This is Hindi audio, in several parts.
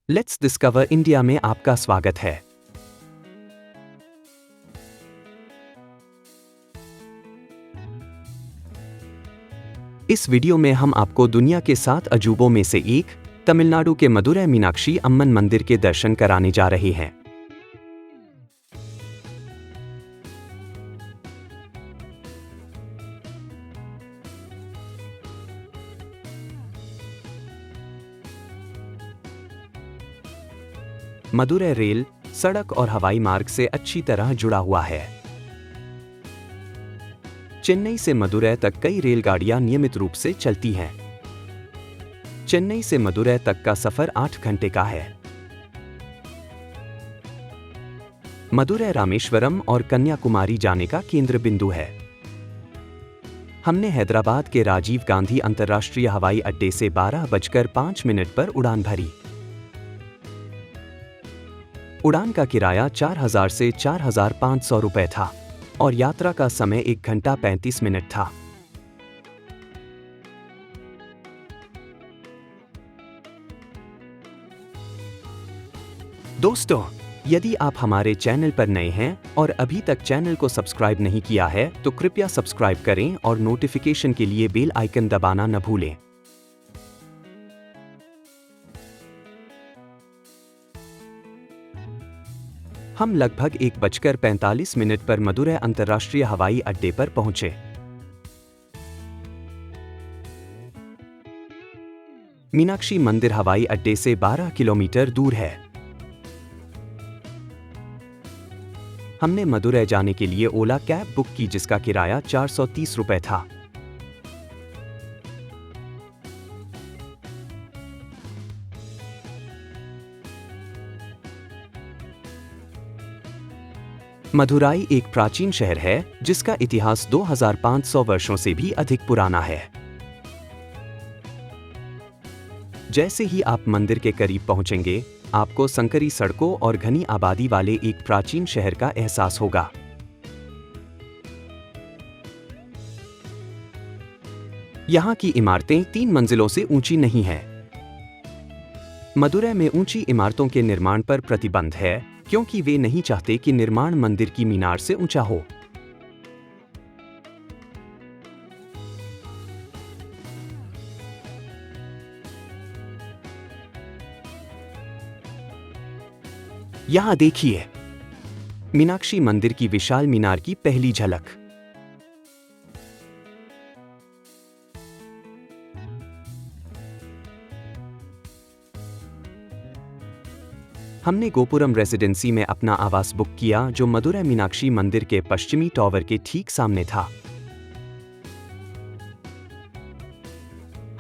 लेट्स डिस्कवर इंडिया में आपका स्वागत है। इस वीडियो में हम आपको दुनिया के 7 अजूबों में से एक तमिलनाडु के मदुरै मीनाक्षी अम्मन मंदिर के दर्शन कराने जा रहे हैं। मदुरै रेल, सड़क और हवाई मार्ग से अच्छी तरह जुड़ा हुआ है। चेन्नई से मदुरै तक कई रेलगाड़ियां नियमित रूप से चलती हैं। चेन्नई से मदुरै तक का सफर 8 घंटे का है। मदुरै रामेश्वरम और कन्याकुमारी जाने का केंद्र बिंदु है। हमने हैदराबाद के राजीव गांधी अंतर्राष्ट्रीय हवाई अड्डे से 12:05 पर उड़ान भरी। उड़ान का किराया 4,000 से 4,500 रुपए था और यात्रा का समय 1 घंटा 35 मिनट था। दोस्तों, यदि आप हमारे चैनल पर नए हैं और अभी तक चैनल को सब्सक्राइब नहीं किया है तो कृपया सब्सक्राइब करें और नोटिफिकेशन के लिए बेल आइकन दबाना न भूलें। हम लगभग 1:45 पर मदुरै अंतर्राष्ट्रीय हवाई अड्डे पर पहुंचे। मीनाक्षी मंदिर हवाई अड्डे से 12 किलोमीटर दूर है। हमने मदुरै जाने के लिए ओला कैब बुक की जिसका किराया 430 रुपए था। मदुराई एक प्राचीन शहर है जिसका इतिहास 2500 वर्षों से भी अधिक पुराना है। जैसे ही आप मंदिर के करीब पहुंचेंगे, आपको संकरी सड़कों और घनी आबादी वाले एक प्राचीन शहर का एहसास होगा। यहाँ की इमारतें 3 मंजिलों से ऊंची नहीं हैं। मदुरै में ऊंची इमारतों के निर्माण पर प्रतिबंध है क्योंकि वे नहीं चाहते कि निर्माण मंदिर की मीनार से ऊंचा हो। यहां देखिए, मीनाक्षी मंदिर की विशाल मीनार की पहली झलक। हमने गोपुरम रेजिडेंसी में अपना आवास बुक किया जो मदुरै मीनाक्षी मंदिर के पश्चिमी टॉवर के ठीक सामने था।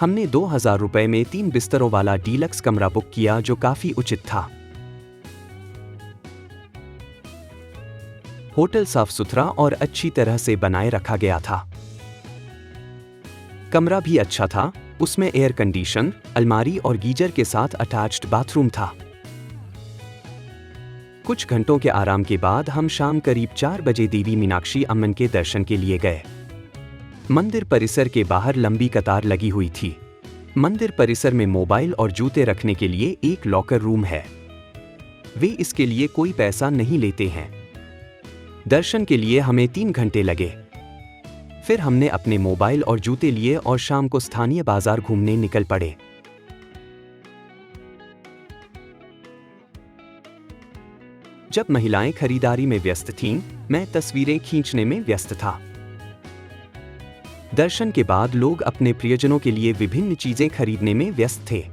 हमने 2,000 रुपए में 3 बिस्तरों वाला डीलक्स कमरा बुक किया जो काफी उचित था। होटल साफ सुथरा और अच्छी तरह से बनाए रखा गया था। कमरा भी अच्छा था, उसमें एयर कंडीशन, अलमारी और गीजर के साथ अटैच्ड बाथरूम था। कुछ घंटों के आराम के बाद हम शाम करीब 4 बजे देवी मीनाक्षी अम्मन के दर्शन के लिए गए। मंदिर परिसर के बाहर लंबी कतार लगी हुई थी। मंदिर परिसर में मोबाइल और जूते रखने के लिए एक लॉकर रूम है। वे इसके लिए कोई पैसा नहीं लेते हैं। दर्शन के लिए हमें 3 घंटे लगे। फिर हमने अपने मोबाइल और जूते लिए और शाम को स्थानीय बाजार घूमने निकल पड़े। जब महिलाएं खरीदारी में व्यस्त थीं, मैं तस्वीरें खींचने में व्यस्त था। दर्शन के बाद लोग अपने प्रियजनों के लिए विभिन्न चीजें खरीदने में व्यस्त थे।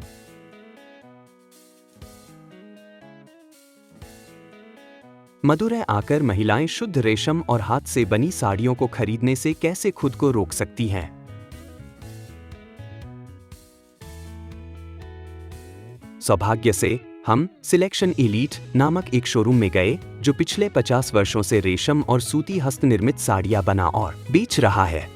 मदुरै आकर महिलाएं शुद्ध रेशम और हाथ से बनी साड़ियों को खरीदने से कैसे खुद को रोक सकती हैं? सौभाग्य से हम सिलेक्शन एलीट नामक एक शोरूम में गए जो पिछले 50 वर्षों से रेशम और सूती हस्तनिर्मित साड़ियां बना और बेच रहा है।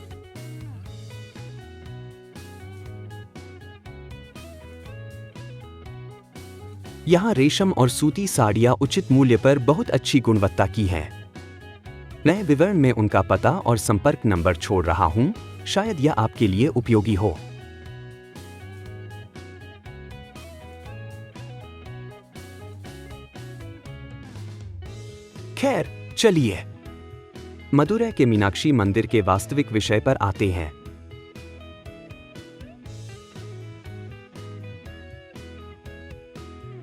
यहां रेशम और सूती साड़ियां उचित मूल्य पर बहुत अच्छी गुणवत्ता की हैं। मैं विवरण में उनका पता और संपर्क नंबर छोड़ रहा हूं, शायद यह आपके लिए उपयोगी हो। खैर, चलिए मदुरै के मीनाक्षी मंदिर के वास्तविक विषय पर आते हैं।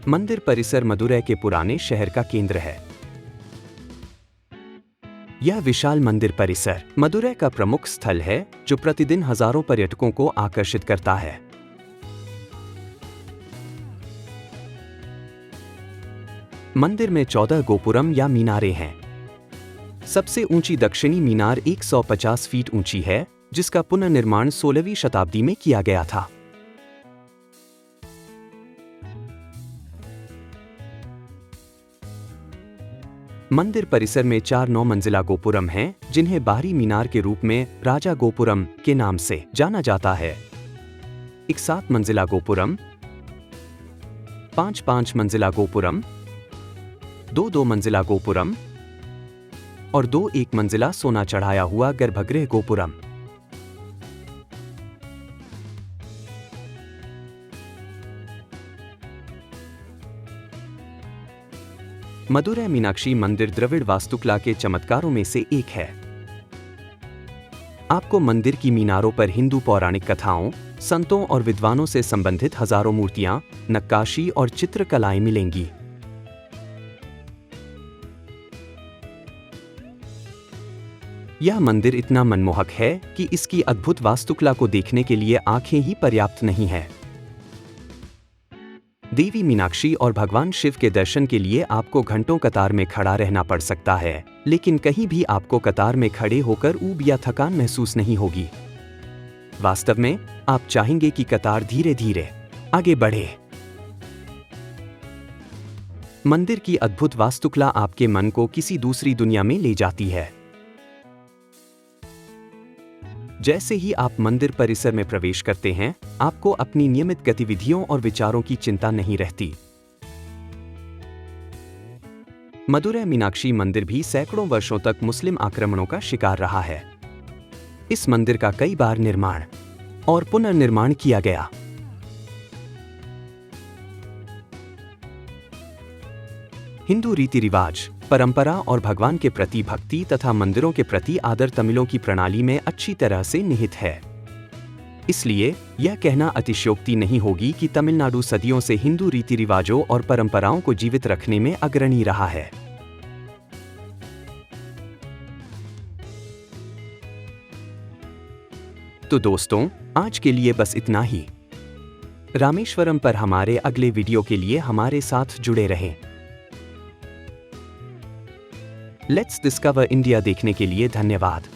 मंदिर परिसर मदुरै के पुराने शहर का केंद्र है। यह विशाल मंदिर परिसर मदुरै का प्रमुख स्थल है जो प्रतिदिन हजारों पर्यटकों को आकर्षित करता है। मंदिर में 14 गोपुरम या मीनारें हैं। सबसे ऊंची दक्षिणी मीनार 150 फीट ऊंची है, जिसका पुनर्निर्माण 16वीं शताब्दी में किया गया था। मंदिर परिसर में 4 9 मंजिला गोपुरम हैं, जिन्हें बाहरी मीनार के रूप में राजा गोपुरम के नाम से जाना जाता है। एक 7 मंजिला गोपुरम, 5 मंजिला गोपुरम, 2 मंजिला गोपुरम और 2 1 मंजिला सोना चढ़ाया हुआ गर्भगृह गोपुरम। मदुरै मीनाक्षी मंदिर द्रविड़ वास्तुकला के चमत्कारों में से एक है। आपको मंदिर की मीनारों पर हिंदू पौराणिक कथाओं, संतों और विद्वानों से संबंधित हजारों मूर्तियां, नक्काशी और चित्रकलाएं मिलेंगी। यह मंदिर इतना मनमोहक है कि इसकी अद्भुत वास्तुकला को देखने के लिए आंखें ही पर्याप्त नहीं है। देवी मीनाक्षी और भगवान शिव के दर्शन के लिए आपको घंटों कतार में खड़ा रहना पड़ सकता है, लेकिन कहीं भी आपको कतार में खड़े होकर ऊब या थकान महसूस नहीं होगी। वास्तव में आप चाहेंगे कि कतार धीरे धीरे आगे बढ़े। मंदिर की अद्भुत वास्तुकला आपके मन को किसी दूसरी दुनिया में ले जाती है। जैसे ही आप मंदिर परिसर में प्रवेश करते हैं, आपको अपनी नियमित गतिविधियों और विचारों की चिंता नहीं रहती। मदुरै मीनाक्षी मंदिर भी सैकड़ों वर्षों तक मुस्लिम आक्रमणों का शिकार रहा है। इस मंदिर का कई बार निर्माण और पुनर्निर्माण किया गया। हिंदू रीति रिवाज, परंपरा और भगवान के प्रति भक्ति तथा मंदिरों के प्रति आदर तमिलों की प्रणाली में अच्छी तरह से निहित है। इसलिए यह कहना अतिशयोक्ति नहीं होगी कि तमिलनाडु सदियों से हिंदू रीति रिवाजों और परंपराओं को जीवित रखने में अग्रणी रहा है। तो दोस्तों, आज के लिए बस इतना ही। रामेश्वरम पर हमारे अगले वीडियो के लिए हमारे साथ जुड़े रहें। लेट्स डिस्कवर इंडिया देखने के लिए धन्यवाद।